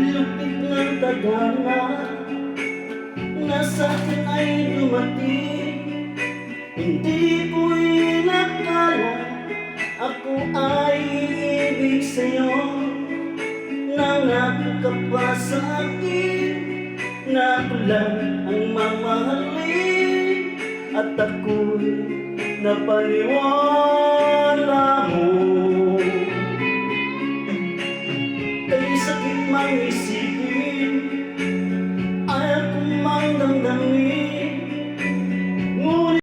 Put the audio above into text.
Lupit ng tadhana na sa'kin ay dumating. Hindi ko inakala ako ay iibig sa'yo. Nangako ka pa sa'kin na ako lang ang mamahalin, at ako'y napaniwala mo. Ay sakit mang isip